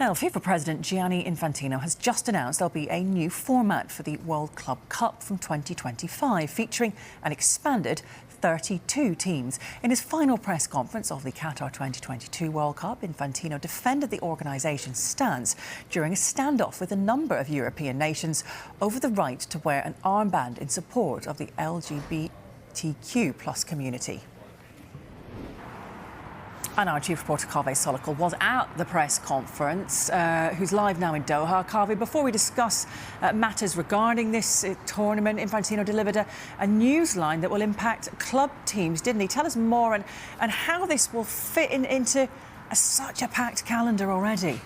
Now, FIFA President Gianni Infantino has just announced there'll be a new format for the World Club Cup from 2025, featuring an expanded 32 teams. In his final press conference of the Qatar 2022 World Cup, Infantino defended the organisation's stance during a standoff with a number of European nations over the right to wear an armband in support of the LGBTQ+ community. And our chief reporter, Kaveh Solhekol, was at the press conference, who's live now in Doha. Kaveh, before we discuss matters regarding this tournament, Infantino delivered a news line that will impact club teams, didn't he? Tell us more and how this will fit into such a packed calendar already.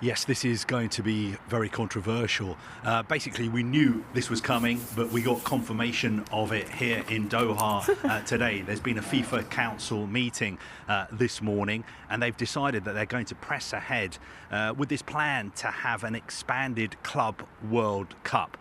Yes, this is going to be very controversial. Basically, we knew this was coming, but we got confirmation of it here in Doha today. There's been a FIFA Council meeting this morning, and they've decided that they're going to press ahead with this plan to have an expanded Club World Cup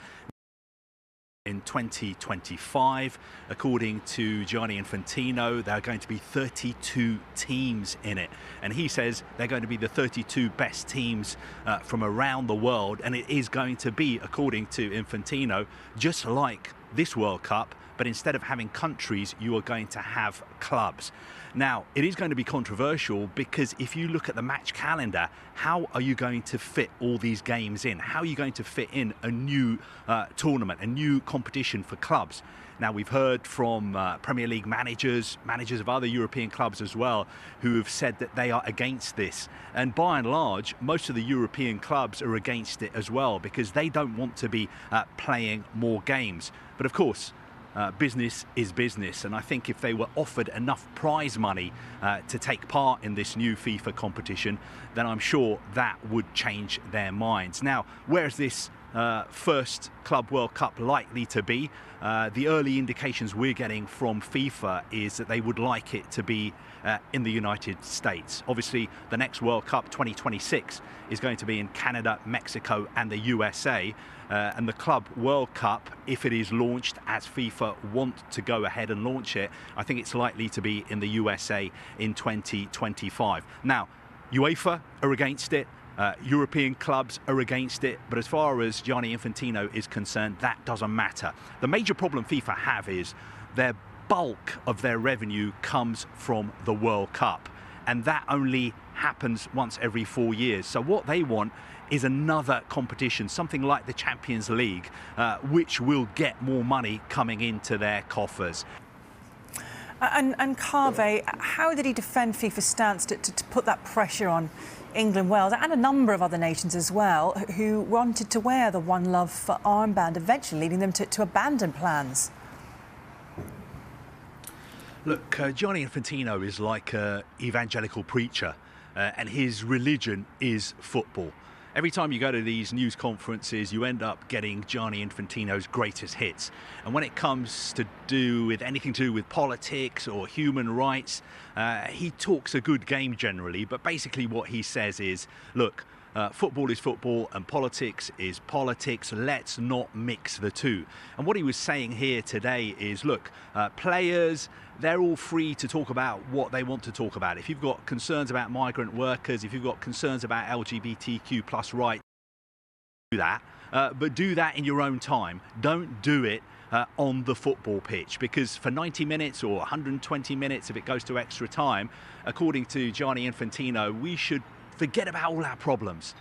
in 2025. According to Gianni Infantino, there are going to be 32 teams in it, and he says they're going to be the 32 best teams from around the world, and it is going to be, according to Infantino, just like this World Cup, but instead of having countries, you are going to have clubs. Now, it is going to be controversial because if you look at the match calendar, how are you going to fit all these games in? How are you going to fit in a new tournament, a new competition for clubs? Now, we've heard from Premier League managers of other European clubs as well, who have said that they are against this. And by and large, most of the European clubs are against it as well because they don't want to be playing more games. But of course, business is business, and I think if they were offered enough prize money to take part in this new FIFA competition, then I'm sure that would change their minds. Now, where is this first Club World Cup likely to be? The early indications we're getting from FIFA is that they would like it to be in the United States. Obviously, the next World Cup, 2026, is going to be in Canada, Mexico and the USA. And the Club World Cup, if it is launched as FIFA want to go ahead and launch it, I think it's likely to be in the USA in 2025. Now, UEFA are against it. European clubs are against it, but as far as Gianni Infantino is concerned, that doesn't matter. The major problem FIFA have is their bulk of their revenue comes from the World Cup, and that only happens once every 4 years. So what they want is another competition, something like the Champions League, which will get more money coming into their coffers. And Kaveh, how did he defend FIFA's stance to put that pressure on England, Wales and a number of other nations as well who wanted to wear the OneLove armband, eventually leading them to abandon plans? Look, Gianni Infantino is like an evangelical preacher, and his religion is football. Every time you go to these news conferences, you end up getting Gianni Infantino's greatest hits. And when it comes to do with anything to do with politics or human rights, he talks a good game generally. But basically what he says is, look, football is football and politics is politics. Let's not mix the two. And what he was saying here today is, look, players, they're all free to talk about what they want to talk about. If you've got concerns about migrant workers, if you've got concerns about LGBTQ+ rights, do that. But do that in your own time. Don't do it on the football pitch, because for 90 minutes or 120 minutes, if it goes to extra time, according to Gianni Infantino, we should forget about all our problems.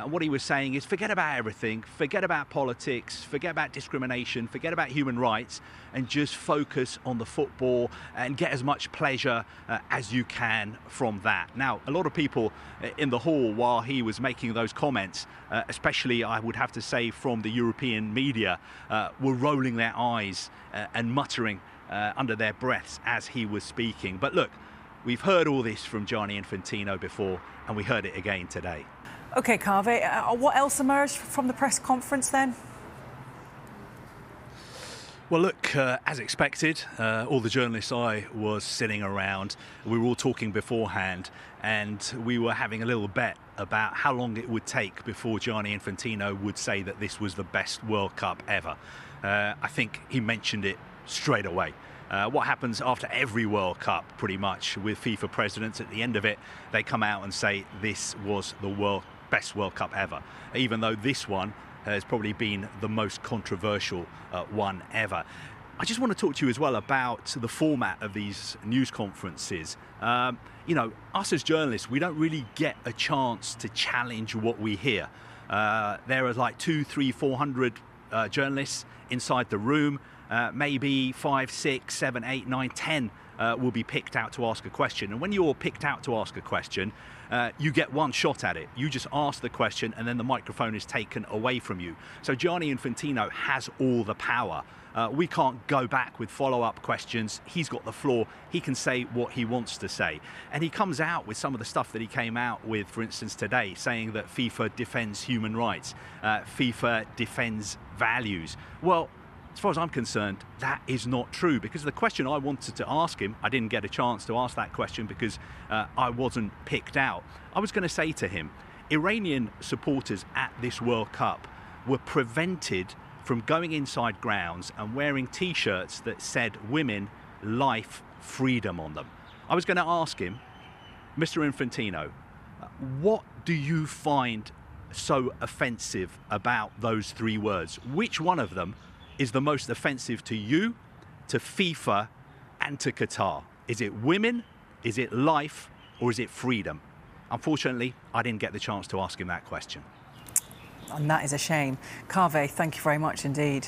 What he was saying is forget about everything, forget about politics, forget about discrimination, forget about human rights, and just focus on the football and get as much pleasure as you can from that. Now, a lot of people in the hall while he was making those comments, especially I would have to say from the European media, were rolling their eyes and muttering under their breaths as he was speaking. But look, we've heard all this from Gianni Infantino before, and we heard it again today. OK, Kaveh, what else emerged from the press conference then? Well, look, as expected, all the journalists I was sitting around, we were all talking beforehand, and we were having a little bet about how long it would take before Gianni Infantino would say that this was the best World Cup ever. I think he mentioned it straight away. What happens after every World Cup, pretty much, with FIFA presidents? At the end of it, they come out and say this was the best World Cup ever, even though this one has probably been the most controversial one ever. I just want to talk to you as well about the format of these news conferences. You know, us as journalists, we don't really get a chance to challenge what we hear. There are like 200, 300, 400 journalists inside the room. Maybe 5, 6, 7, 8, 9, 10 will be picked out to ask a question. And when you're picked out to ask a question, you get one shot at it. You just ask the question and then the microphone is taken away from you. So Gianni Infantino has all the power. We can't go back with follow-up questions. He's got the floor. He can say what he wants to say. And he comes out with some of the stuff that he came out with, for instance, today, saying that FIFA defends human rights. FIFA defends values. Well, as far as I'm concerned, that is not true, because the question I wanted to ask him, I didn't get a chance to ask that question because I wasn't picked out. I was going to say to him, Iranian supporters at this World Cup were prevented from going inside grounds and wearing T-shirts that said women, life, freedom on them. I was going to ask him, Mr. Infantino, what do you find so offensive about those 3 words? Which one of them is the most offensive to you, to FIFA, and to Qatar? Is it women, is it life, or is it freedom? Unfortunately, I didn't get the chance to ask him that question. And that is a shame. Kaveh, thank you very much indeed.